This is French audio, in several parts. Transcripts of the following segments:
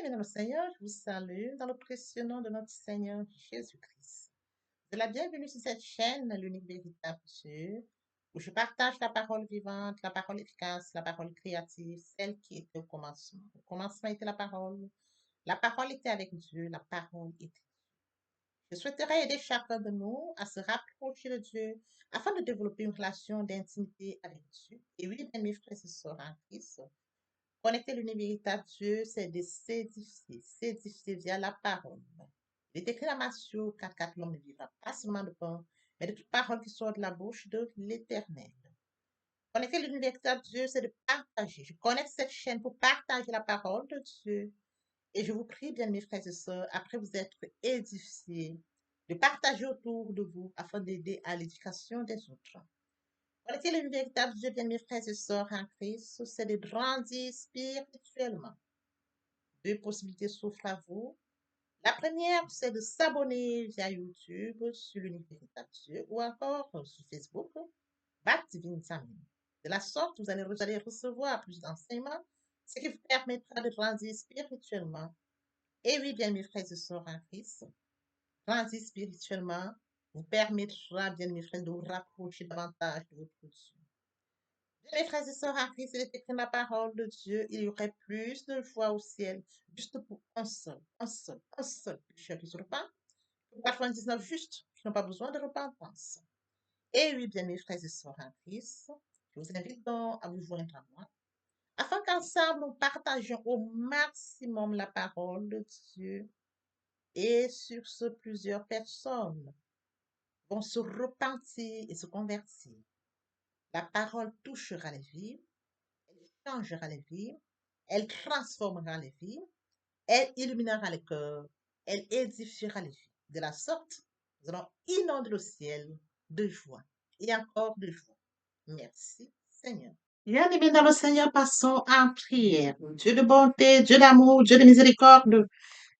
Bien, dans le Seigneur, je vous salue dans le précieux nom de notre Seigneur Jésus-Christ. De la bienvenue sur cette chaîne, l'unique véritable Dieu, où je partage la parole vivante, la parole efficace, la parole créative, celle qui était au commencement. Au commencement était la parole. La parole était avec Dieu, la parole était. Je souhaiterais aider chacun de nous à se rapprocher de Dieu afin de développer une relation d'intimité avec Dieu. Et oui, bien, mes frères et sœurs en Christ, connecter l'univers véritable Dieu, c'est de s'édifier via la parole. Il est écrit dans Matthieu 4, l'homme ne vivra pas seulement de pain, mais de toute parole qui sort de la bouche de l'Éternel. Connecter l'univers véritable Dieu, c'est de partager. Je connecte cette chaîne pour partager la parole de Dieu. Et je vous prie, bien mes frères et sœurs, après vous être édifiés, de partager autour de vous afin d'aider à l'éducation des autres. Connecter le véritable Dieu, bien mes frères et sœurs en Christ, c'est de grandir spirituellement. Deux possibilités s'offrent à vous. La première, c'est de s'abonner via YouTube sur l'univers véritable Dieu ou encore sur Facebook, Bat Divine Family. De la sorte, vous allez recevoir plus d'enseignements, ce qui vous permettra de grandir spirituellement. Et oui, bien mes frères et sœurs en Christ, grandir spirituellement vous permettra, bien mes frères, de vous rapprocher davantage de votre Dieu. Bien, mes frères et sœurs en Christ, il est écrit dans la parole de Dieu, il y aurait plus de joie au ciel, juste pour un seul pécheur qui se repent, pour 99 justes qui n'ont pas besoin de repentance. Et oui, bien, mes frères et sœurs en Christ, je vous invite donc à vous joindre à moi, afin qu'ensemble nous partagions au maximum la parole de Dieu. Et sur ce, plusieurs personnes vont se repentir et se convertir. La parole touchera les vies, elle changera les vies, elle transformera les vies, elle illuminera les cœurs, elle édifiera les vies. De la sorte, nous allons inonder le ciel de joie et encore de joie. Merci, Seigneur. Bien-aimés dans le Seigneur, passons en prière. Dieu de bonté, Dieu d'amour, Dieu de miséricorde,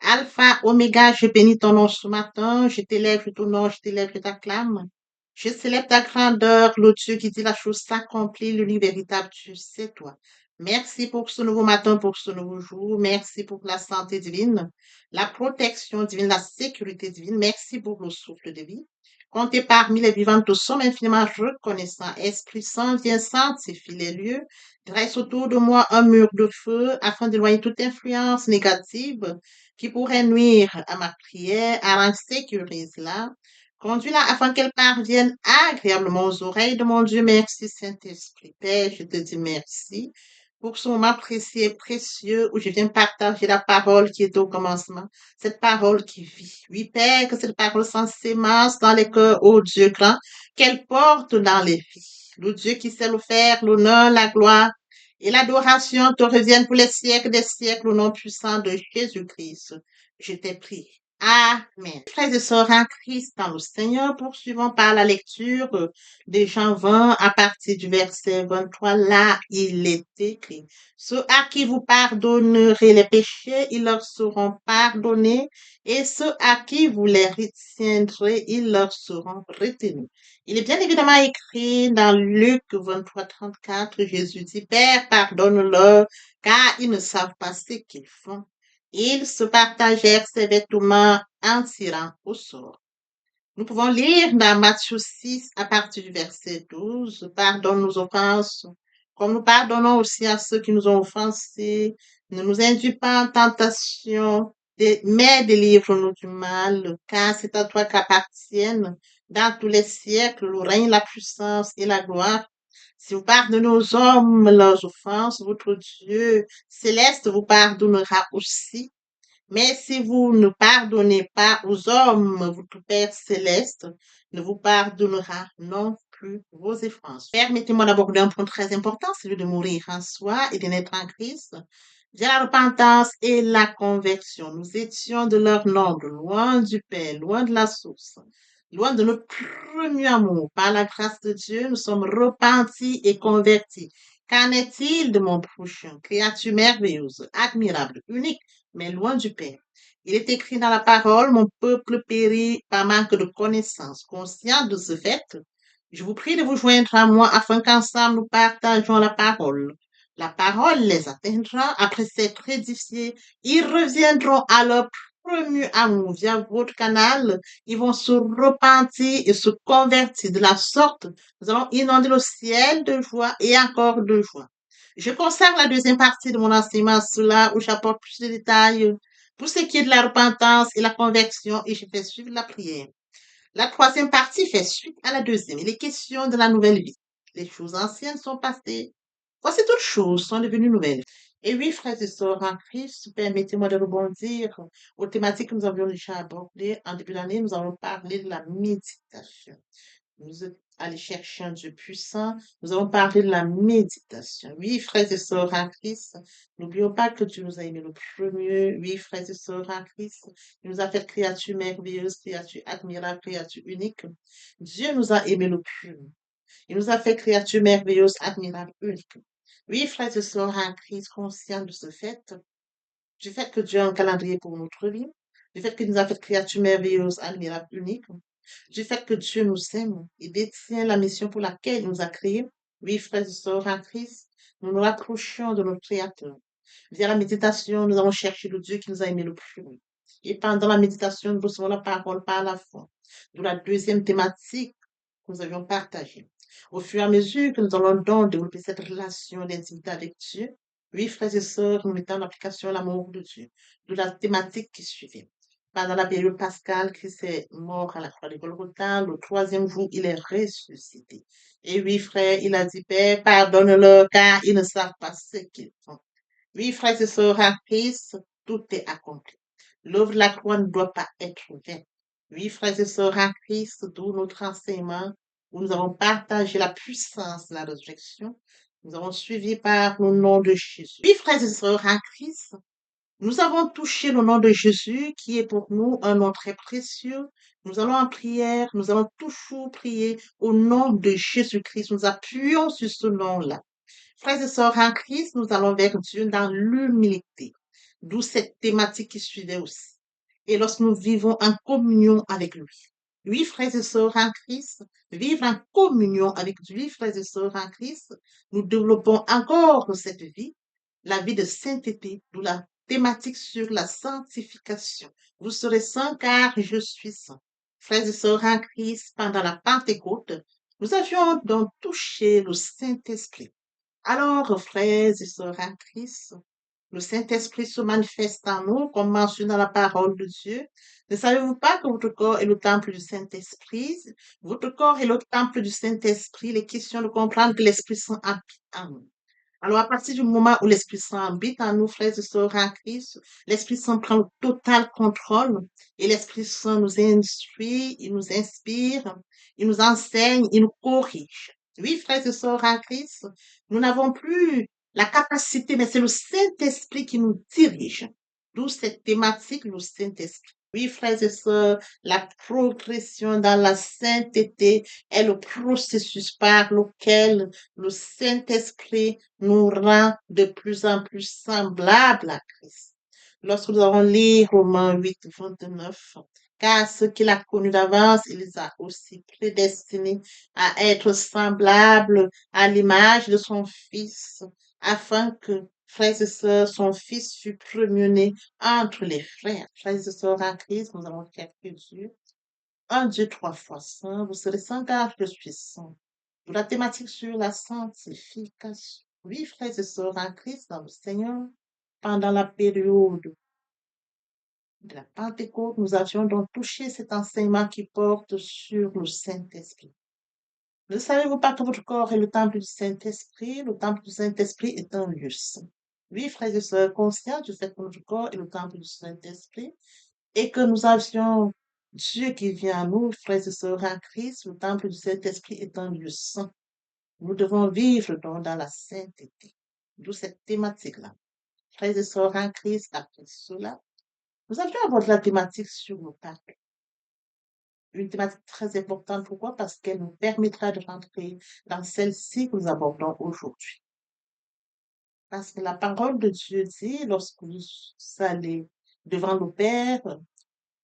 Alpha, Oméga, je bénis ton nom ce matin, je t'élève, je t'honore, je t'élève, je t'acclame. Je célèbre ta grandeur, le Dieu qui dit la chose s'accomplit, l'univers véritable, Dieu, c'est toi. Merci pour ce nouveau matin, pour ce nouveau jour. Merci pour la santé divine, la protection divine, la sécurité divine. Merci pour le souffle de vie. Comptez parmi les vivants, nous sommes infiniment reconnaissants. Esprit Saint, viens sanctifier les lieux. Dresse autour de moi un mur de feu afin d'éloigner toute influence négative qui pourrait nuire à ma prière, à sécurise-la. Conduis-la afin qu'elle parvienne agréablement aux oreilles de mon Dieu. Merci, Saint-Esprit. Père, je te dis merci pour ce moment précieux et précieux où je viens partager la parole qui est au commencement, cette parole qui vit. Oui, Père, que cette parole s'en sémence dans les cœurs, ô Dieu grand, qu'elle porte dans les vies. Le Dieu qui sait le faire, l'honneur, la gloire et l'adoration te reviennent pour les siècles des siècles au nom puissant de Jésus-Christ. Je t'ai pris. Amen. Frères et sœurs en Christ dans le Seigneur, poursuivons par la lecture de Jean 20 à partir du verset 23. Là, il est écrit, ceux à qui vous pardonnerez les péchés, ils leur seront pardonnés, et ceux à qui vous les retiendrez, ils leur seront retenus. Il est bien évidemment écrit dans Luc 23, 34, Jésus dit, Père, pardonne-leur, car ils ne savent pas ce qu'ils font. Ils se partagèrent ses vêtements en tirant au sort. Nous pouvons lire dans Matthieu 6 à partir du verset 12, pardonne nos offenses, comme nous pardonnons aussi à ceux qui nous ont offensés. Ne nous induis pas en tentation, mais délivre-nous du mal, car c'est à toi qu'appartiennent dans tous les siècles le règne, la puissance et la gloire. Si vous pardonnez aux hommes leurs offenses, votre Dieu céleste vous pardonnera aussi. Mais si vous ne pardonnez pas aux hommes, votre Père céleste ne vous pardonnera non plus vos offenses. Permettez-moi d'aborder un point très important, celui de mourir en soi et de naître en Christ. Via la repentance et la conversion, nous étions de leur nombre, loin du Père, loin de la source, loin de notre premier amour. Par la grâce de Dieu, nous sommes repentis et convertis. Qu'en est-il de mon prochain? Créature merveilleuse, admirable, unique, mais loin du Père. Il est écrit dans la parole, mon peuple périt par manque de connaissance. Conscient de ce fait, je vous prie de vous joindre à moi afin qu'ensemble nous partagions la parole. La parole les atteindra après s'être édifiés. Ils reviendront à leur premier amour via votre canal. Ils vont se repentir et se convertir. De la sorte, nous allons inonder le ciel de joie et encore de joie. Je consacre la deuxième partie de mon enseignement à cela où j'apporte plus de détails pour ce qui est de la repentance et la conversion et je fais suivre la prière. La troisième partie fait suite à la deuxième. Il est question de la nouvelle vie. Les choses anciennes sont passées. Voici toutes choses sont devenues nouvelles. Et oui, frères et sœurs en Christ, permettez-moi de rebondir aux thématiques que nous avions déjà abordées. En début d'année, nous avons parlé de la méditation. Nous êtes allés chercher un Dieu puissant. Nous avons parlé de la méditation. Oui, frères et sœurs en Christ, n'oublions pas que Dieu nous a aimés le premier. Oui, frères et sœurs en Christ, il nous a fait créature merveilleuse, créature admirable, créature unique. Dieu nous a aimés le premier. Il nous a fait créature merveilleuse, admirable, unique. Oui, frères et sœurs en Christ, conscients de ce fait, du fait que Dieu a un calendrier pour notre vie, du fait qu'il nous a fait créature merveilleuse, admirable, unique, du fait que Dieu nous aime et détient la mission pour laquelle il nous a créés. Oui, frères et sœurs en Christ, nous nous rapprochons de notre Créateur. Via la méditation, nous allons chercher le Dieu qui nous a aimés le plus. Et pendant la méditation, nous recevons la parole par la foi. De la deuxième thématique que nous avions partagée. Au fur et à mesure que nous allons donc développer cette relation d'intimité avec Dieu, oui, frères et sœurs, nous mettons en application l'amour de Dieu, de la thématique qui suivait. Pendant la période pascale, Christ est mort à la croix de Golgotha. Le troisième jour, il est ressuscité. Et oui, frère, il a dit, Père, pardonne-leur car ils ne savent pas ce qu'ils font. Oui, frères et sœurs, en Christ, tout est accompli. L'œuvre de la croix ne doit pas être vaine. Oui, frères et sœurs, en Christ, d'où notre enseignement, où nous avons partagé la puissance de la résurrection, nous avons suivi par le nom de Jésus. Oui, frères et sœurs, en Christ, nous avons touché le nom de Jésus, qui est pour nous un nom très précieux. Nous allons en prière, nous allons toujours prier au nom de Jésus-Christ. Nous appuyons sur ce nom-là. Frères et sœurs en Christ, nous allons vers Dieu dans l'humilité, d'où cette thématique qui suivait aussi. Et lorsque nous vivons en communion avec lui. Oui, frères et sœurs en Christ, vivre en communion avec lui, frères et sœurs en Christ, nous développons encore cette vie, la vie de sainteté, d'où la thématique sur la sanctification. Vous serez saints car je suis saint. Frères et sœurs en Christ, pendant la Pentecôte, nous avions donc touché le Saint-Esprit. Alors, frères et sœurs en Christ, le Saint-Esprit se manifeste en nous, comme mentionné dans la parole de Dieu. Ne savez-vous pas que votre corps est le temple du Saint-Esprit? Votre corps est le temple du Saint-Esprit. Il est question de comprendre que l'Esprit Saint habite en nous. Alors, à partir du moment où l'Esprit Saint habite en nous, frères et sœurs en Christ, l'Esprit Saint prend le total contrôle et l'Esprit Saint nous instruit, il nous inspire, il nous enseigne, il nous corrige. Oui, frères et sœurs en Christ, nous n'avons plus la capacité, mais c'est le Saint-Esprit qui nous dirige. D'où cette thématique, le Saint-Esprit. Oui, frères et sœurs, la progression dans la sainteté est le processus par lequel le Saint-Esprit nous rend de plus en plus semblables à Christ. Lorsque nous allons lire Romains 8, 29, car ceux qu'il a connus d'avance, il les a aussi prédestinés à être semblables à l'image de son Fils, afin que, frères et sœurs, son Fils fût premier-né entre les frères. Frères et sœurs en Christ, nous allons faire que Dieu, un Dieu trois fois saint, vous serez saint car je suis saint. Pour la thématique sur la sanctification. Oui, frères et sœurs en Christ, dans le Seigneur, pendant la période de la Pentecôte, nous avions donc touché cet enseignement qui porte sur le Saint-Esprit. Ne savez-vous pas que votre corps est le temple du Saint-Esprit? Le temple du Saint-Esprit est un lieu saint. Oui, frères et sœurs, conscients du fait que notre corps est le temple du Saint-Esprit et que nous avions Dieu qui vient à nous, frères et sœurs en Christ, le temple du Saint-Esprit est un lieu saint. Nous devons vivre donc dans la sainteté. D'où cette thématique-là. Frères et sœurs en Christ, après cela, nous avions abordé la thématique sur le pardon. Une thématique très importante. Pourquoi? Parce qu'elle nous permettra de rentrer dans celle-ci que nous abordons aujourd'hui. Parce que la parole de Dieu dit, lorsque vous allez devant le Père,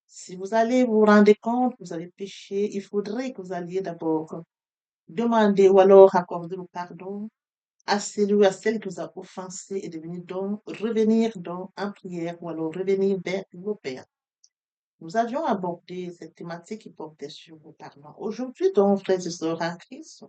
si vous allez vous rendre compte que vous avez péché, il faudrait que vous alliez d'abord demander ou alors accorder le pardon à celui ou à celle qui nous a offensés et de venir donc revenir donc en prière ou alors revenir vers nos pères. Nous avions abordé cette thématique qui portait sur vos parents. Aujourd'hui, donc, frères et sœurs en Christ,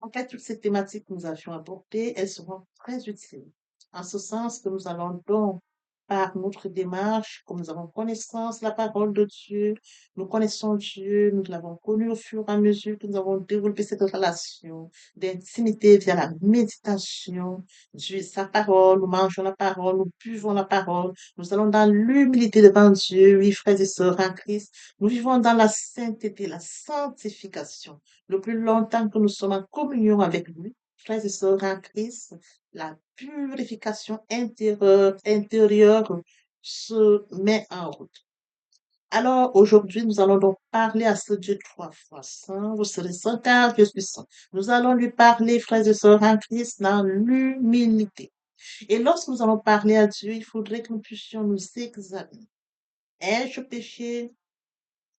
en fait, toutes ces thématiques que nous avions abordées, elles seront très utiles. En ce sens que nous allons donc, par notre démarche, comme nous avons connaissance de la parole de Dieu, nous connaissons Dieu, nous l'avons connu au fur et à mesure que nous avons développé cette relation d'intimité via la méditation de sa parole, nous mangeons la parole, nous buvons la parole, nous allons dans l'humilité devant Dieu, oui, frères et sœurs en Christ, nous vivons dans la sainteté, la sanctification le plus longtemps que nous sommes en communion avec lui, frères et sœurs en Christ, la purification intérieure se met en route. Alors, aujourd'hui, nous allons donc parler à ce Dieu trois fois saint. Vous serez saint car je suis saint. Nous allons lui parler, frères et sœurs en Christ, dans l'humilité. Et lorsque nous allons parler à Dieu, il faudrait que nous puissions nous examiner. Ai-je péché?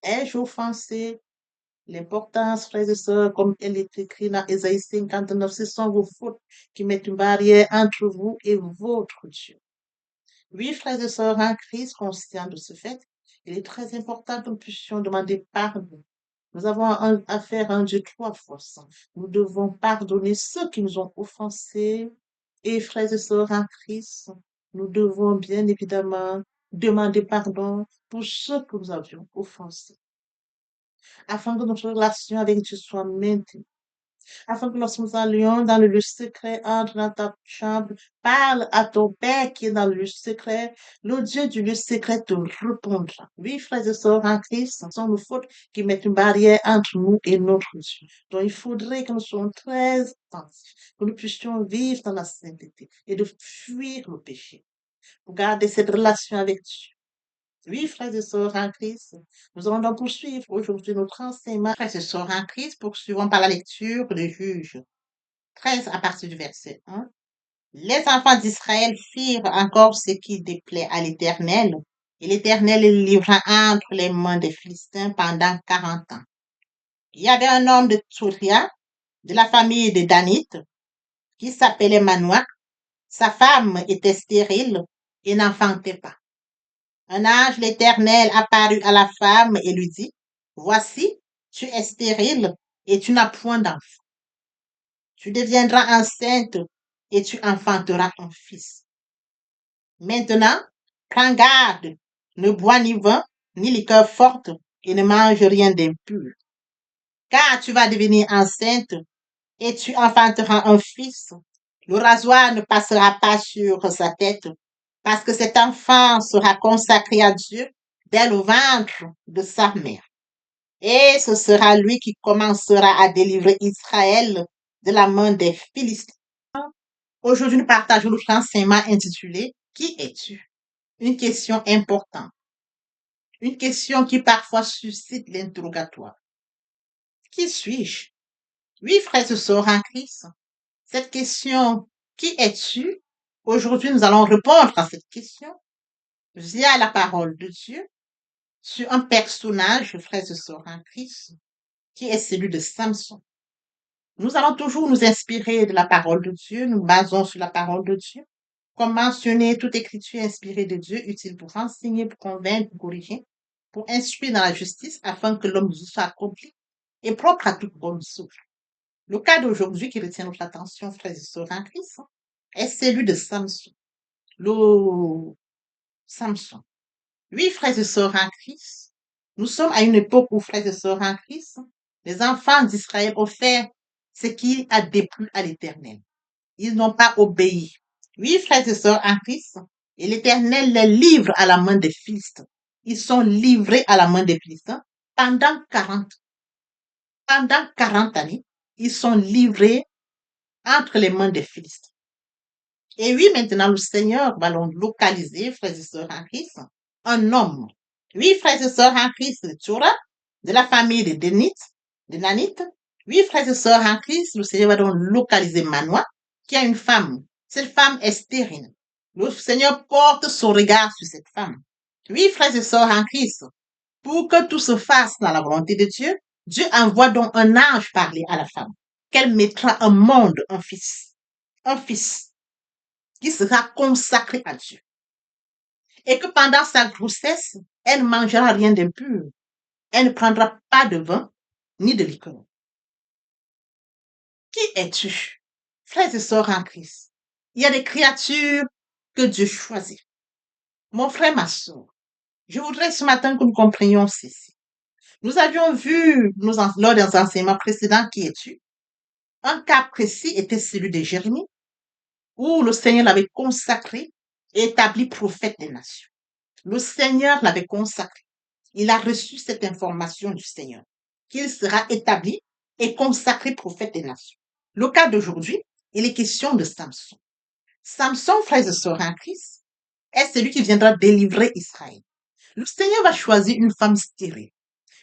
Ai-je offensé? L'importance, frères et sœurs, comme elle est écrite dans Ésaïe 59, ce sont vos fautes qui mettent une barrière entre vous et votre Dieu. Oui, frères et sœurs en Christ, conscients de ce fait, il est très important que nous puissions demander pardon. Nous avons affaire à un Dieu trois fois saint. Nous devons pardonner ceux qui nous ont offensés. Et frères et sœurs en Christ, nous devons bien évidemment demander pardon pour ceux que nous avions offensés afin que notre relation avec Dieu soit maintenue, afin que lorsque nous allions dans le lieu secret, entre dans ta chambre, parle à ton Père qui est dans le lieu secret, le Dieu du lieu secret te répondra. Oui, frères et sœurs en Christ, ce sont nos fautes qui mettent une barrière entre nous et notre Dieu. Donc, il faudrait que nous soyons très attentifs, que nous puissions vivre dans la sainteté et de fuir le péché, pour garder cette relation avec Dieu. Oui, frères et sœurs en Christ, nous allons donc poursuivre aujourd'hui notre enseignement. Frères et sœurs en Christ, poursuivons par la lecture de Juges 13 à partir du verset 1. Les enfants d'Israël firent encore ce qui déplaît à l'Éternel, et l'Éternel les livra entre les mains des Philistins pendant 40 ans. Il y avait un homme de Touria, de la famille de Danite, qui s'appelait Manoah. Sa femme était stérile et n'enfantait pas. Un ange l'Éternel apparut à la femme et lui dit, voici, tu es stérile et tu n'as point d'enfant. Tu deviendras enceinte et tu enfanteras un fils. Maintenant, prends garde, ne bois ni vin, ni liqueur forte et ne mange rien d'impur. Car tu vas devenir enceinte et tu enfanteras un fils. Le rasoir ne passera pas sur sa tête parce que cet enfant sera consacré à Dieu dès le ventre de sa mère. Et ce sera lui qui commencera à délivrer Israël de la main des Philistins. Aujourd'hui, nous partageons notre enseignement intitulé Qui es-tu? Une question importante. Une question qui parfois suscite l'interrogatoire. Qui suis-je? Oui, frères et sœurs en Christ. Cette question, qui es-tu? Aujourd'hui, nous allons répondre à cette question via la parole de Dieu sur un personnage, frères et sœurs en Christ, qui est celui de Samson. Nous allons toujours nous inspirer de la parole de Dieu, nous basons sur la parole de Dieu. Comme mentionné, toute écriture inspirée de Dieu, utile pour enseigner, pour convaincre, pour corriger, pour instruire dans la justice, afin que l'homme soit accompli et propre à toute bonne œuvre. Le cas d'aujourd'hui qui retient notre attention, frères et sœurs en Christ, est celui de Samson. Le Samson. Oui, frères et sœurs en Christ, nous sommes à une époque où, frères et sœurs en Christ, les enfants d'Israël ont fait ce qui a déplu à l'Éternel. Ils n'ont pas obéi. Oui, frères et sœurs en Christ, et l'Éternel les livre à la main des Philistins. Ils sont livrés à la main des Philistins pendant 40. Pendant 40 années, ils sont livrés entre les mains des Philistins. Et oui, maintenant, le Seigneur va localiser, frères et sœurs en Christ, un homme. Oui, frères et sœurs en Christ, de Torah, de la famille de Nanites. Oui, frères et sœurs en Christ, le Seigneur va donc localiser Manoah, qui a une femme. Cette femme est stérile. Le Seigneur porte son regard sur cette femme. Oui, frères et sœurs en Christ, pour que tout se fasse dans la volonté de Dieu, Dieu envoie donc un ange parler à la femme, qu'elle mettra au monde un fils. un fils qui sera consacré à Dieu. Et que pendant sa grossesse, elle ne mangera rien d'impur. Elle ne prendra pas de vin ni de liqueur. Qui es-tu? Frères et sœurs en Christ, il y a des créatures que Dieu choisit. Mon frère, ma soeur, je voudrais ce matin que nous comprenions ceci. Nous avions vu lors des enseignements précédents qui es-tu? Un cas précis était celui de Jérémie, où le Seigneur l'avait consacré et établi prophète des nations. Le Seigneur l'avait consacré. Il a reçu cette information du Seigneur, qu'il sera établi et consacré prophète des nations. Le cas d'aujourd'hui, il est question de Samson. Samson, frères et sœurs en Christ, est celui qui viendra délivrer Israël. Le Seigneur va choisir une femme stérile,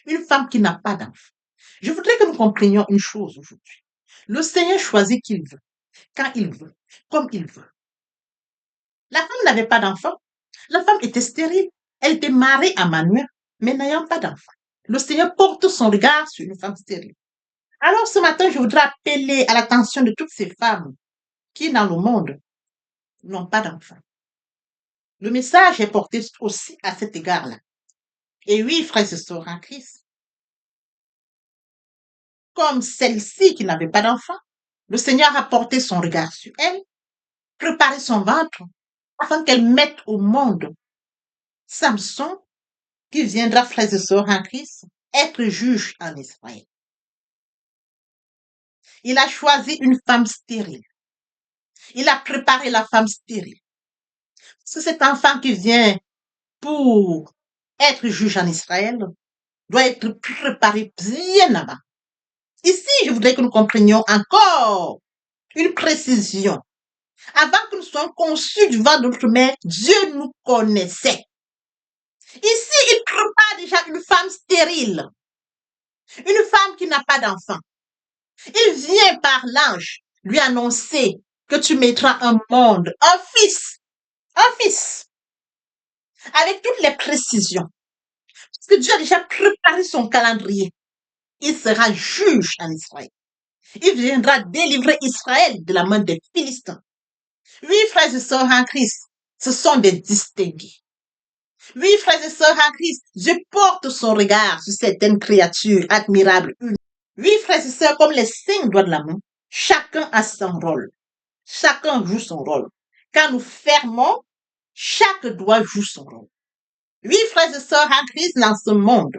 une femme qui n'a pas d'enfant. Je voudrais que nous comprenions une chose aujourd'hui. Le Seigneur choisit qui il veut, quand il veut, comme il veut. La femme n'avait pas d'enfant. La femme était stérile. Elle était mariée à Manuel, mais n'ayant pas d'enfant. Le Seigneur porte son regard sur une femme stérile. Alors ce matin, je voudrais appeler à l'attention de toutes ces femmes qui, dans le monde, n'ont pas d'enfant. Le message est porté aussi à cet égard-là. Et oui, frères et sœurs en Christ, comme celle-ci qui n'avait pas d'enfant, le Seigneur a porté son regard sur elle, préparé son ventre, afin qu'elle mette au monde Samson, qui viendra, frères et sœurs en Christ, être juge en Israël. Il a choisi une femme stérile. Il a préparé la femme stérile. Parce que cet enfant qui vient pour être juge en Israël doit être préparé bien avant. Ici, je voudrais que nous comprenions encore une précision. Avant que nous soyons conçus du ventre de notre mère, Dieu nous connaissait. Ici, il prépare déjà une femme stérile, une femme qui n'a pas d'enfant. Il vient par l'ange lui annoncer que tu mettras un monde, un fils, avec toutes les précisions. Parce que Dieu a déjà préparé son calendrier. Il sera juge en Israël. Il viendra délivrer Israël de la main des Philistins. Oui, frères et sœurs en Christ, ce sont des distingués. Oui, frères et sœurs en Christ, Dieu porte son regard sur certaines créatures admirables. Oui, frères et sœurs, comme les 5 doigts de la main, chacun a son rôle. Chacun joue son rôle. Quand nous fermons, chaque doigt joue son rôle. Oui, frères et sœurs en Christ, dans ce monde,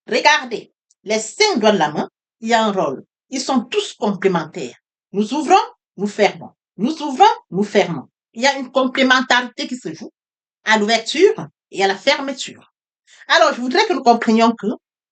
regardez, les 5 doigts de la main, il y a un rôle. Ils sont tous complémentaires. Nous ouvrons, nous fermons. Nous ouvrons, nous fermons. Il y a une complémentarité qui se joue à l'ouverture et à la fermeture. Alors, je voudrais que nous comprenions que,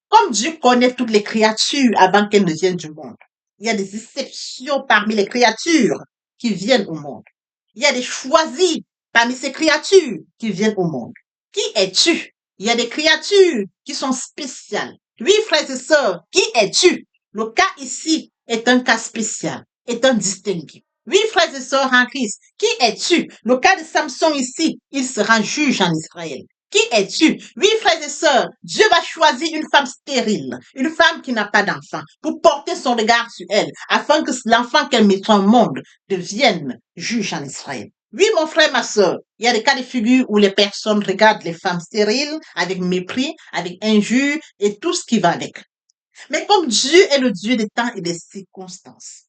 comme Dieu connaît toutes les créatures avant qu'elles ne viennent du monde, il y a des exceptions parmi les créatures qui viennent au monde. Il y a des choisis parmi ces créatures qui viennent au monde. Qui es-tu? Il y a des créatures qui sont spéciales. Oui, frères et sœurs, qui es-tu? Le cas ici est un cas spécial, est un distingué. Oui, frères et sœurs en Christ, qui es-tu? Le cas de Samson ici, il sera juge en Israël. Qui es-tu? Oui, frères et sœurs, Dieu va choisir une femme stérile, une femme qui n'a pas d'enfant, pour porter son regard sur elle, afin que l'enfant qu'elle mettra au monde devienne juge en Israël. Oui, mon frère, ma sœur, il y a des cas de figure où les personnes regardent les femmes stériles avec mépris, avec injure et tout ce qui va avec. Mais comme Dieu est le Dieu des temps et des circonstances,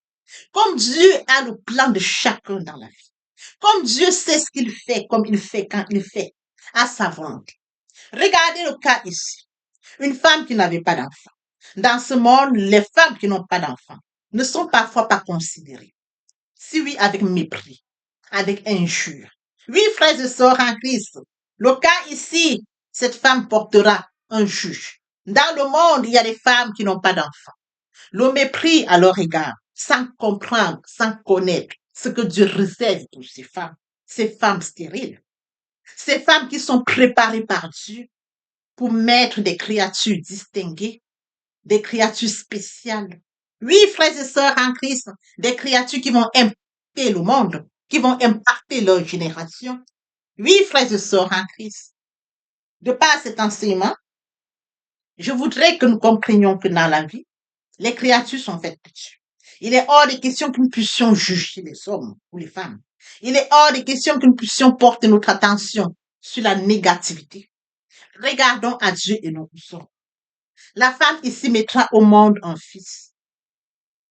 comme Dieu a le plan de chacun dans la vie, comme Dieu sait ce qu'il fait, comme il fait, quand il fait, à sa volonté. Regardez le cas ici. Une femme qui n'avait pas d'enfant. Dans ce monde, les femmes qui n'ont pas d'enfant ne sont parfois pas considérées. Si oui, avec mépris, avec injure. Oui, frères et sœurs en Christ, le cas ici, cette femme portera un juge. Dans le monde, il y a des femmes qui n'ont pas d'enfants. Le mépris à leur égard, sans comprendre, sans connaître ce que Dieu réserve pour ces femmes stériles, ces femmes qui sont préparées par Dieu pour mettre des créatures distinguées, des créatures spéciales. Oui, frères et sœurs en Christ, des créatures qui vont impacter le monde, qui vont impacter leur génération. Oui, frères et sœurs en Christ, de par cet enseignement, je voudrais que nous comprenions que dans la vie, les créatures sont faites de Dieu. Il est hors de question que nous puissions juger les hommes ou les femmes. Il est hors de question que nous puissions porter notre attention sur la négativité. Regardons à Dieu et non où sommes. La femme ici mettra au monde un fils.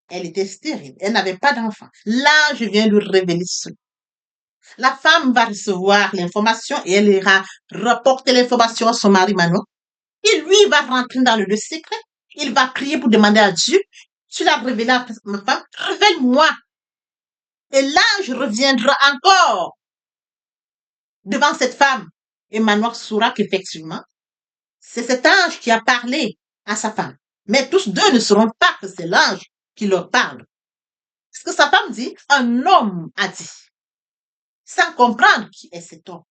Elle était stérile, elle n'avait pas d'enfant. Là, je viens lui révéler cela. La femme va recevoir l'information et elle ira rapporter l'information à son mari Manon. Et lui va rentrer dans le lieu secret. Il va prier pour demander à Dieu, tu l'as révélé à ma femme, révèle-moi. Et l'ange reviendra encore devant cette femme. Et Manoir saura qu'effectivement, c'est cet ange qui a parlé à sa femme. Mais tous deux ne sauront pas que c'est l'ange qui leur parle. Ce que sa femme dit, un homme a dit, sans comprendre qui est cet homme.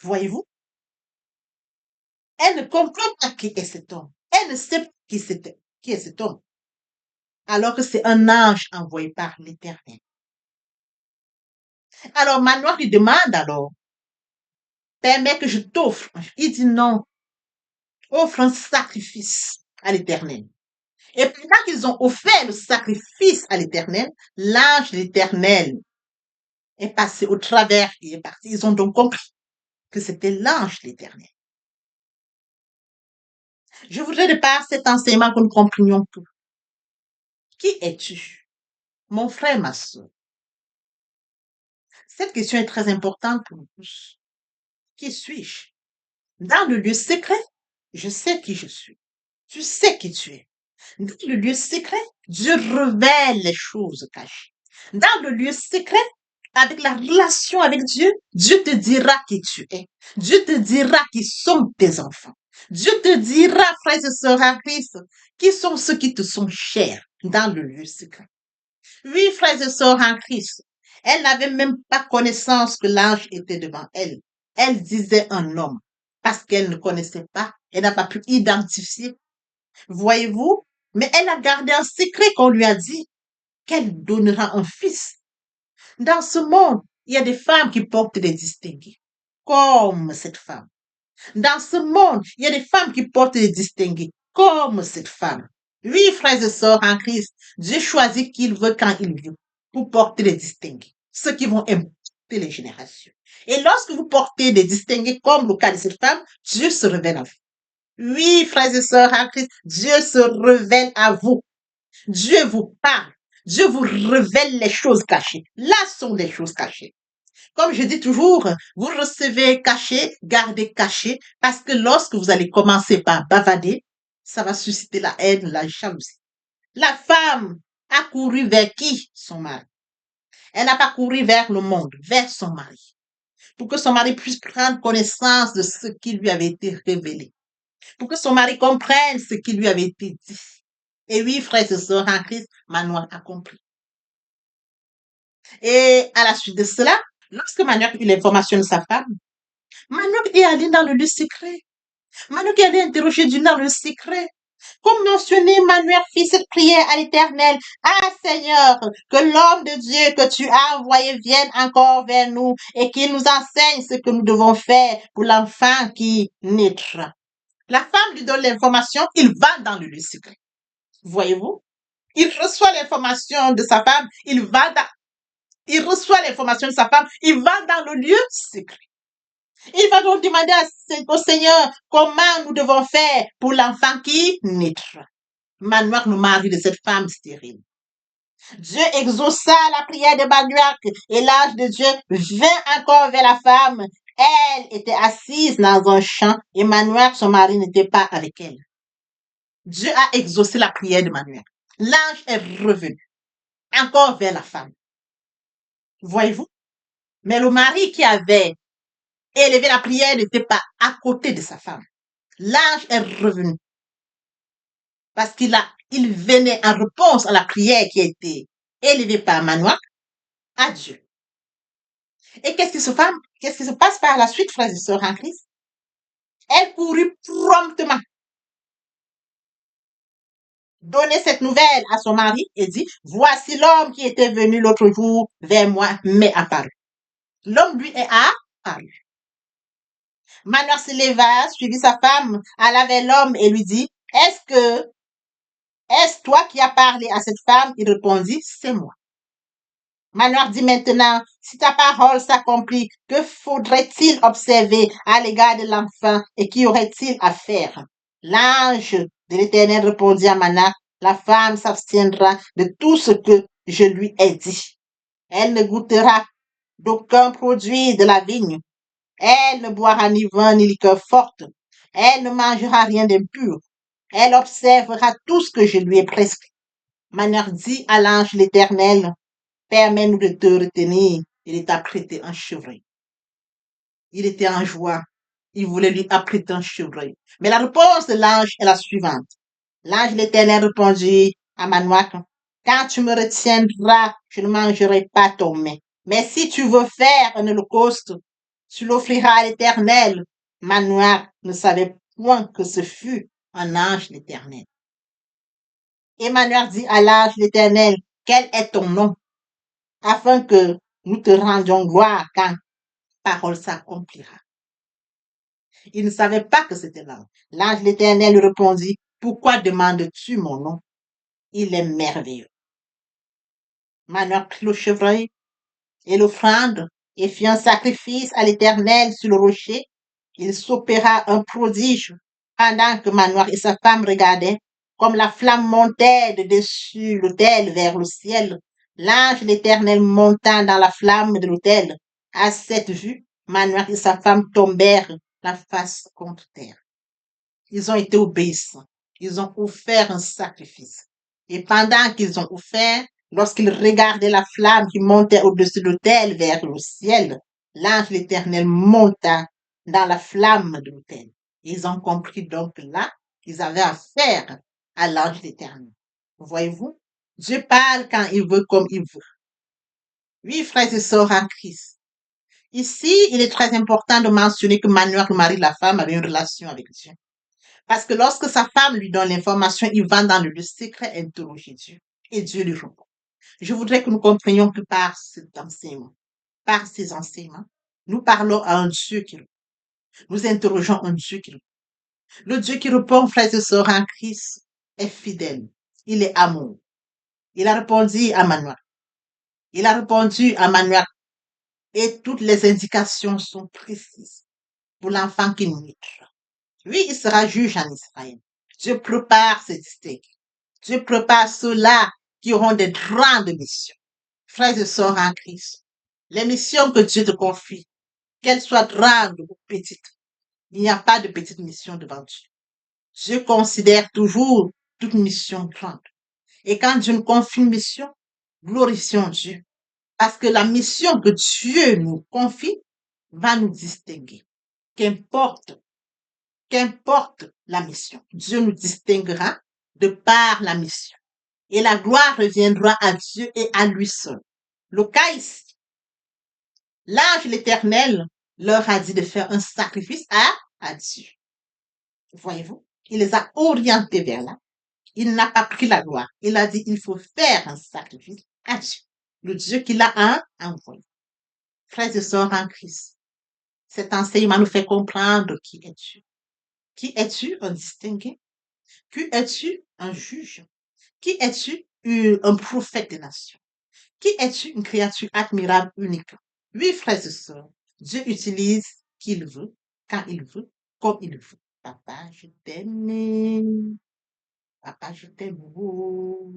Voyez-vous? Elle ne comprend pas qui est cet homme. Elle ne sait pas qui est cet homme. Alors que c'est un ange envoyé par l'Éternel. Alors Manoir lui demande alors, permets que je t'offre. Il dit non, offre un sacrifice à l'Éternel. Et pendant qu'ils ont offert le sacrifice à l'Éternel, l'ange de l'Éternel est passé au travers et est parti. Ils ont donc compris que c'était l'ange de l'Éternel. Je voudrais de par cet enseignement que nous comprenions tout. Qui es-tu? Mon frère, ma soeur. Cette question est très importante pour nous tous. Qui suis-je? Dans le lieu secret, je sais qui je suis. Tu sais qui tu es. Dans le lieu secret, Dieu révèle les choses cachées. Dans le lieu secret, avec la relation avec Dieu, Dieu te dira qui tu es. Dieu te dira qui sont tes enfants. Dieu te dira, frères et sœurs en Christ, qui sont ceux qui te sont chers dans le lieu secret. Oui, frères et sœurs en Christ, elle n'avait même pas connaissance que l'ange était devant elle. Elle disait un homme parce qu'elle ne connaissait pas, elle n'a pas pu identifier. Voyez-vous? Mais elle a gardé un secret qu'on lui a dit qu'elle donnera un fils. Dans ce monde, il y a des femmes qui portent des distingués, comme cette femme. Dans ce monde, il y a des femmes qui portent des distingués, comme cette femme. Oui, frères et sœurs en Christ, Dieu choisit qui il veut quand il veut pour porter des distingués, ceux qui vont impacter les générations. Et lorsque vous portez des distingués, comme le cas de cette femme, Dieu se révèle à vous. Oui, frères et sœurs en Christ, Dieu se révèle à vous. Dieu vous parle. Dieu vous révèle les choses cachées. Là sont les choses cachées. Comme je dis toujours, vous recevez caché, gardez caché, parce que lorsque vous allez commencer par bavader, ça va susciter la haine, la jalousie. La femme a couru vers qui? Son mari. Elle n'a pas couru vers le monde, vers son mari, pour que son mari puisse prendre connaissance de ce qui lui avait été révélé, pour que son mari comprenne ce qui lui avait été dit. Et oui, frères et sœurs en Christ, Manoir a compris. Et à la suite de cela, lorsque Manoir eut l'information de sa femme, Manoir est allé dans le lieu secret. Manoir est allé interroger Dieu dans le secret. Comme mentionné, Manoir fit cette prière à l'Éternel. Ah Seigneur, que l'homme de Dieu que tu as envoyé vienne encore vers nous et qu'il nous enseigne ce que nous devons faire pour l'enfant qui naîtra. La femme lui donne l'information, il va dans le lieu secret. Voyez-vous? Il reçoit l'information de sa femme, il reçoit l'information de sa femme, il va dans le lieu secret. Il va donc demander au Seigneur comment nous devons faire pour l'enfant qui naîtra. Manoir, le mari de cette femme stérile. Dieu exauça la prière de Manoir et l'ange de Dieu vint encore vers la femme. Elle était assise dans un champ et Manoir, son mari, n'était pas avec elle. Dieu a exaucé la prière de Manoir. L'ange est revenu encore vers la femme. Voyez-vous? Mais le mari qui avait élevé la prière n'était pas à côté de sa femme. L'ange est revenu parce il venait en réponse à la prière qui a été élevée par Manoir à Dieu. Et qu'est-ce qui se passe par la suite, frères et sœurs en Christ? Elle courut promptement donner cette nouvelle à son mari et dit, voici l'homme qui était venu l'autre jour vers moi, mais apparu. L'homme lui est apparu. Manoir se leva, suivit sa femme, alla vers l'homme et lui dit, est-ce que Est-ce toi qui as parlé à cette femme? Il répondit, c'est moi. Manoir dit maintenant, si ta parole s'accomplit, que faudrait-il observer à l'égard de l'enfant et qu'y aurait-il à faire? L'ange de l'Éternel répondit à Manoir, la femme s'abstiendra de tout ce que je lui ai dit. Elle ne goûtera d'aucun produit de la vigne. Elle ne boira ni vin ni liqueur forte. Elle ne mangera rien d'impur. Elle observera tout ce que je lui ai prescrit. Manoir dit à l'ange de l'Éternel, permets-nous de te retenir et de t'apprêter un chevreuil. Il était en joie. Il voulait lui apprêter un chevreuil. Mais la réponse de l'ange est la suivante. L'ange de l'Éternel répondit à Manoach, quand tu me retiendras, je ne mangerai pas ton mets. Mais si tu veux faire un holocauste, tu l'offriras à l'Éternel. Manoach ne savait point que ce fut un ange de l'Éternel. Et Manoach dit à l'ange de l'Éternel, quel est ton nom? Afin que nous te rendions gloire quand parole s'accomplira. Il ne savait pas que c'était l'ange. L'ange de l'Éternel lui répondit, pourquoi demandes-tu mon nom? Il est merveilleux. Manoach prit le chevreuil et l'offrande et fit un sacrifice à l'Éternel sur le rocher. Il s'opéra un prodige pendant que Manoach et sa femme regardaient, comme la flamme montait de dessus l'autel vers le ciel. L'ange de l'Éternel montant dans la flamme de l'autel. À cette vue, Manoach et sa femme tombèrent la face contre terre. Ils ont été obéissants. Ils ont offert un sacrifice. Et pendant qu'ils ont offert, lorsqu'ils regardaient la flamme qui montait au-dessus de l'autel vers le ciel, l'ange de l'Éternel monta dans la flamme de l'autel. Ils ont compris donc là qu'ils avaient affaire à l'ange de l'Éternel. Voyez-vous, Dieu parle quand il veut, comme il veut. Oui, frères et sœurs en Christ. Ici, il est très important de mentionner que Manoach, le mari de la femme, avait une relation avec Dieu. Parce que lorsque sa femme lui donne l'information, il va dans le lieu secret interroger Dieu. Et Dieu lui répond. Je voudrais que nous comprenions que par cet enseignement, par ces enseignements, nous parlons à un Dieu qui répond. Nous interrogeons un Dieu qui répond. Le Dieu qui répond, frères et sœurs en Christ, est fidèle. Il est amour. Il a répondu à Manoach. Il a répondu à Manoach. Et toutes les indications sont précises pour l'enfant qui naîtra. Oui, il sera juge en Israël. Dieu prépare ses distingués. Dieu prépare ceux-là qui auront des grandes missions. Frères et sœurs en Christ, les missions que Dieu te confie, qu'elles soient grandes ou petites, il n'y a pas de petite mission devant Dieu. Dieu considère toujours toute mission grande. Et quand Dieu nous confie une mission, glorifions Dieu. Parce que la mission que Dieu nous confie va nous distinguer. Qu'importe la mission, Dieu nous distinguera de par la mission. Et la gloire reviendra à Dieu et à lui seul. Le cas ici, l'ange de l'Éternel leur a dit de faire un sacrifice à Dieu. Voyez-vous, il les a orientés vers là. Il n'a pas pris la gloire. Il a dit, il faut faire un sacrifice à Dieu. Le Dieu qu'il a envoyé. Frères et sœurs en Christ, cet enseignement nous fait comprendre qui est Dieu. Qui es-tu? Un distingué? Qui es-tu? Un juge? Qui es-tu? Un prophète des nations? Qui es-tu? Une créature admirable, unique. Oui, frères et sœurs, Dieu utilise qui il veut, quand il veut, comme il veut. Papa, je t'aime. Papa, je t'aime. Oh.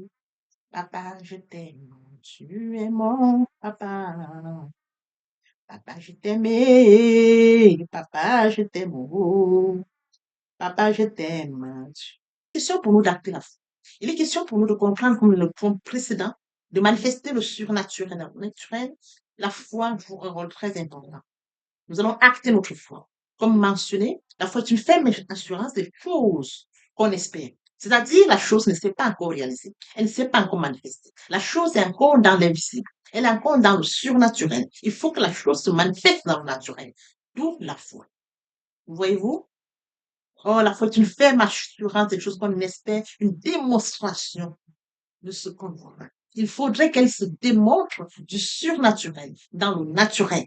Papa, je t'aime. Tu es mon papa. Papa, je t'aime. Papa, je t'aime. Oh. Papa, je t'aime. Question pour nous d'acter la foi. Il est question pour nous de comprendre, comme le point précédent, de manifester le surnaturel. La foi joue un rôle très important. Nous allons acter notre foi. Comme mentionné, la foi est une ferme assurance des choses qu'on espère. C'est-à-dire, la chose ne s'est pas encore réalisée. Elle ne s'est pas encore manifestée. La chose est encore dans l'invisible. Elle est encore dans le surnaturel. Il faut que la chose se manifeste dans le naturel. D'où la foi. Voyez-vous? Oh, la foi est une ferme assurance des choses qu'on espère, une démonstration de ce qu'on voit. Il faudrait qu'elle se démontre du surnaturel dans le naturel.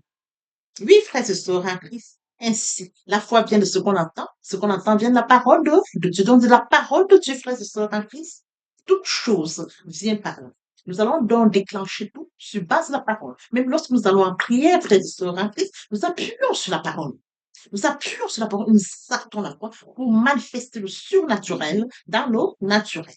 Oui, frères et sœurs en Christ. Ainsi, la foi vient de ce qu'on entend. Ce qu'on entend vient de la parole de Dieu. Donc, de la parole de Dieu, frères et sœurs en Christ. Toute chose vient par là. Nous allons donc déclencher tout sur base de la parole. Même lorsque nous allons en prière, frères et sœurs en Christ, nous appuyons sur la parole. Nous appuyons sur la parole, nous sortons la foi pour manifester le surnaturel dans l'eau naturelle.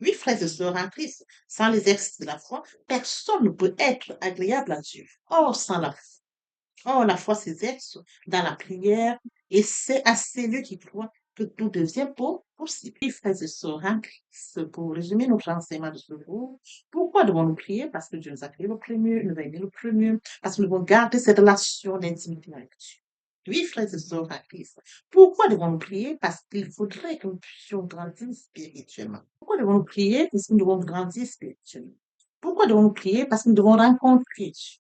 Oui, frères et sœurs en Christ, sans l'exercice de la foi, personne ne peut être agréable à Dieu. Or, sans la foi, or, la foi s'exerce dans la prière et c'est à celui qui croit que tout devient possible. Oui, frères et sœurs en Christ, pour résumer notre enseignement de ce jour, pourquoi devons-nous prier? Parce que Dieu nous a créé le premier, nous a aimé le premier, parce que nous devons garder cette relation d'intimité avec Dieu. Oui, frères et sœurs en Christ. Pourquoi devons-nous prier? Parce qu'il faudrait que nous puissions grandir spirituellement. Pourquoi devons-nous prier? Parce que nous devons grandir spirituellement. Pourquoi devons-nous prier? Parce que nous devons rencontrer Dieu.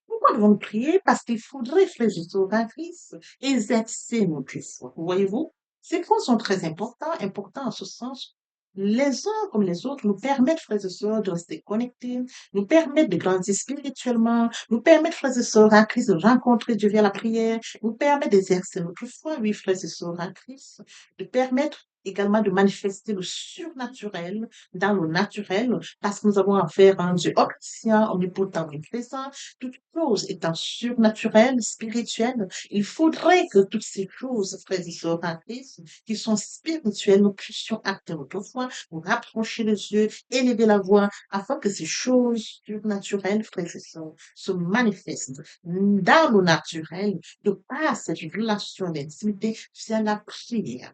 Pourquoi devons-nous prier? Parce qu'il faudrait, frères et sœurs en Christ, exercer notre foi. Voyez-vous, ces points sont très importants en ce sens. Les uns comme les autres nous permettent, frères et sœurs, de rester connectés, nous permettent de grandir spirituellement, nous permettent, frères et sœurs en Christ, de rencontrer Dieu via la prière, nous permettent d'exercer notre foi, oui, frères et sœurs en Christ, de permettre également de manifester le surnaturel dans le naturel, parce que nous avons affaire à un Dieu omniscient, omnipotent, omniprésent, toute chose étant surnaturelle, spirituelle, il faudrait que toutes ces choses, frères et sœurs en Christ, qui sont spirituelles, nous puissions acter notre foi, nous rapprocher les yeux, élever la voix, afin que ces choses surnaturelles, frères et sœurs, se manifestent dans le naturel, de par cette relation d'intimité via la prière.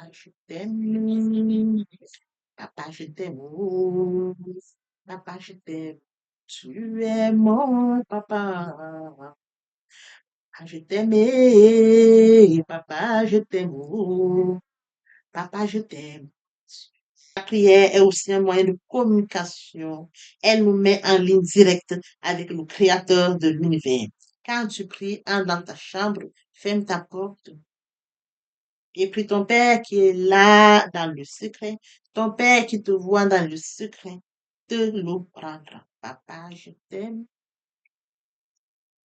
Ah, je t'aime, papa, je t'aime, oh, papa, je t'aime. Tu es mon papa. Ah, je t'aime, papa, je t'aime. Oh, papa, je t'aime. La prière est aussi un moyen de communication. Elle nous met en ligne directe avec le Créateur de l'univers. Quand tu pries, entre dans ta chambre, ferme ta porte, et puis ton Père qui est là dans le secret, ton Père qui te voit dans le secret, te le prendra. Papa, je t'aime.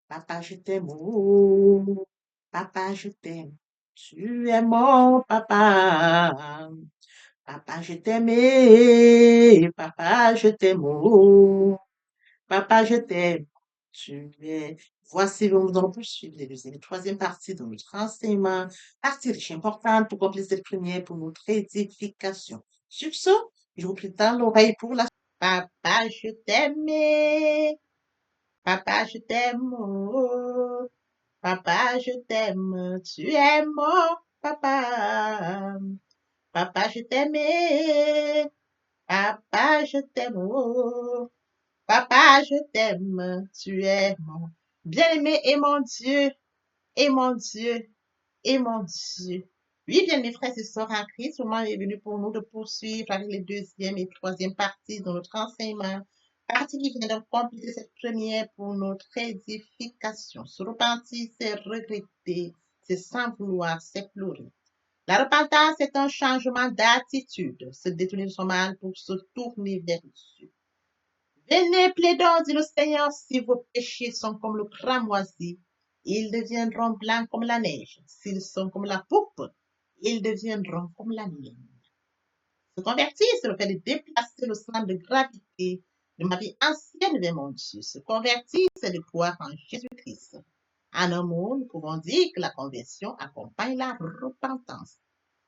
Papa, je t'aime. Oh, papa, je t'aime. Tu es mon papa. Papa, je t'aime. Papa, je t'aime. Oh, papa, je t'aime. Tu es. Voici, nous allons poursuivre les deuxième et troisième partie de notre enseignement. Partie riche importante pour compléter cette première pour notre édification. Sur ce, je vous prie dans l'oreille pour la. Papa, je t'aime. Papa, je t'aime. Oh, papa, je t'aime. Tu es mon papa. Papa, je t'aime. Papa, je t'aime. Oh, papa, je t'aime. Tu es mon bien-aimé et mon Dieu. Et mon Dieu. Et mon Dieu. Oui, bien mes frères et sœurs en Christ, le moment est venu pour nous de poursuivre avec les deuxième et troisième parties de notre enseignement. Partie qui vient de compléter cette première pour notre édification. Se repentir, c'est regretter, c'est sans vouloir, c'est pleurer. La repentance est un changement d'attitude, se détourner de son mal pour se tourner vers Dieu. Venez, plaidons, dit le Seigneur, si vos péchés sont comme le cramoisi, ils deviendront blancs comme la neige. S'ils sont comme la poupe, ils deviendront comme la laine. Se convertir, c'est le fait de déplacer le centre de gravité de ma vie ancienne vers mon Dieu. Se convertir, c'est de croire en Jésus-Christ. En un mot, nous pouvons dire que la conversion accompagne la repentance.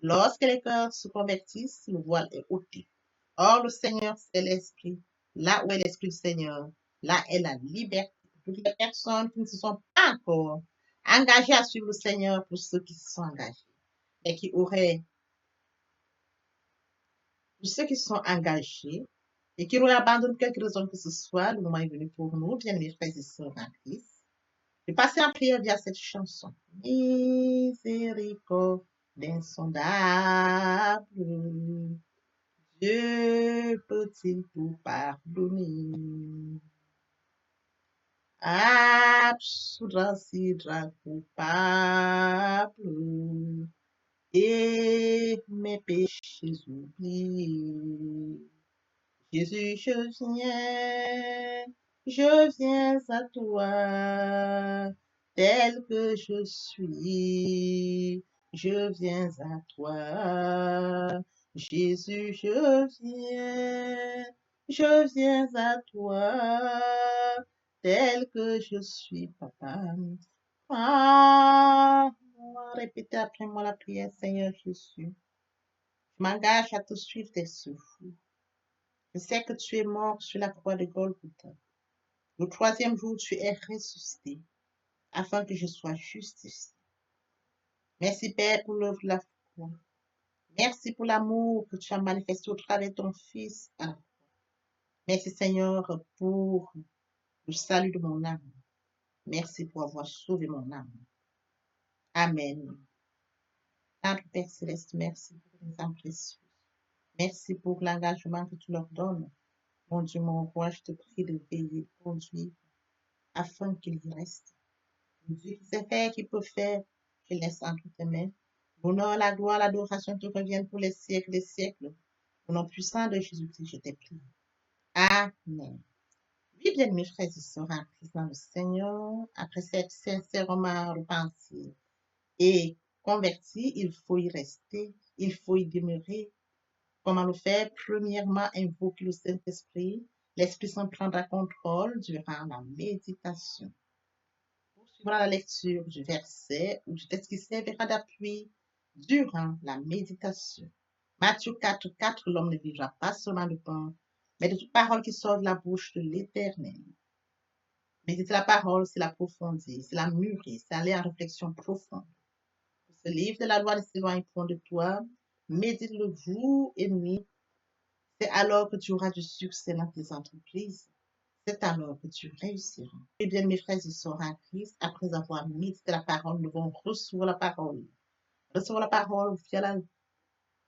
Lorsque les cœurs se convertissent, le voile est ôté. Or, le Seigneur, c'est l'Esprit. Là où est l'Esprit du Seigneur, là est la liberté. Pour toutes les personnes qui ne se sont pas encore engagées à suivre le Seigneur, pour ceux qui se sont engagés et qui auraient, pour ceux qui se sont engagés et qui auraient abandonné quelque raison que ce soit, le moment est venu pour nous, bien mes frères et sœurs en Christ, de passer en prière via cette chanson. Miséricorde insondable, Dieu peut-il tout pardonner? Absoudra coupable et mes péchés oubliés. Jésus, je viens à toi, tel que je suis, je viens à toi, Jésus, je viens à toi, tel que je suis, papa. Prends-moi, répétez après moi la prière, Seigneur Jésus. Je m'engage à te suivre tes souffles. Je sais que tu es mort sur la croix de Golgotha. Le troisième jour, tu es ressuscité, afin que je sois justifié. Merci, Père, pour l'œuvre de la foi. Merci pour l'amour que tu as manifesté au travers de ton Fils. Merci, Seigneur, pour le salut de mon âme. Merci pour avoir sauvé mon âme. Amen. Notre Père Céleste, merci pour les âmes précieuses. Merci pour l'engagement que tu leur donnes. Mon Dieu, mon roi, je te prie de veiller, de conduire, afin qu'ils y restent. Dieu qui sait faire, qui peut faire, je laisse entre tes mains. L'honneur, la gloire, l'adoration te reviennent pour les siècles des siècles. Au nom puissant de Jésus-Christ, je t'ai prié. Amen. Oui, bien, mes frères et sœurs en Christ dans le Seigneur, après cette sincèrement repentie et converti, il faut y rester, il faut y demeurer. Comment le faire? Premièrement, invoquer le Saint-Esprit. L'Esprit Saint prendra contrôle durant la méditation. Poursuivra la lecture du verset ou du texte qui servira d'appui durant la méditation. Matthieu 4:4, l'homme ne vivra pas seulement de pain, mais de toute parole qui sort de la bouche de l'Éternel. Méditer la parole, c'est l'approfondir, c'est la mûrir, c'est aller en réflexion profonde. Ce livre de la loi ne s'éloigne point de toi. Médite-le jour et nuit. C'est alors que tu auras du succès dans tes entreprises. C'est alors que tu réussiras. Eh bien, mes frères et sœurs en Christ, après avoir médité la parole, nous devons recevoir la parole. Recevoir la parole via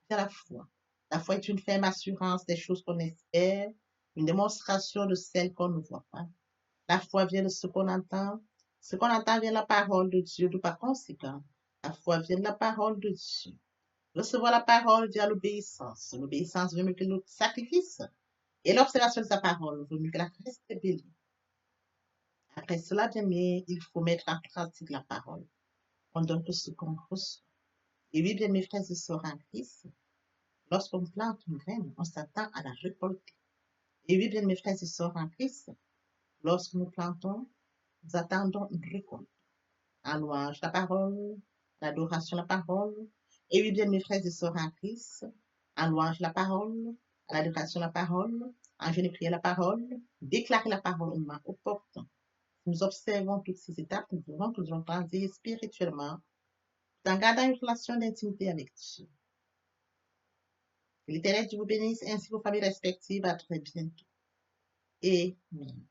la foi. La foi est une ferme assurance des choses qu'on espère, une démonstration de celles qu'on ne voit pas. La foi vient de ce qu'on entend. Ce qu'on entend vient de la parole de Dieu. De par conséquent, la foi vient de la parole de Dieu. Recevoir la parole via l'obéissance. L'obéissance veut mieux que le sacrifice. Et l'observation de sa parole vaut mieux que la rébellion. Après cela, bien aimé, il faut mettre en pratique la parole. On donne tout ce qu'on reçoit. Et oui, bien mes frères et sœurs en Christ, lorsqu'on plante une graine, on s'attend à la récolter. Et oui, bien mes frères et sœurs en Christ, lorsque nous plantons, nous attendons une récolte. En louange la parole, l'adoration la parole. Et oui, bien mes frères et sœurs en Christ, en louange la parole, à l'adoration la parole, en jeûne et prière la parole, déclarer la parole au moment opportun. Si nous observons toutes ces étapes, nous verrons que nous allons grandir spirituellement, tout en gardant une relation d'intimité avec Dieu. Que l'Éternel Dieu vous bénisse ainsi vos familles respectives. À très bientôt. Amen.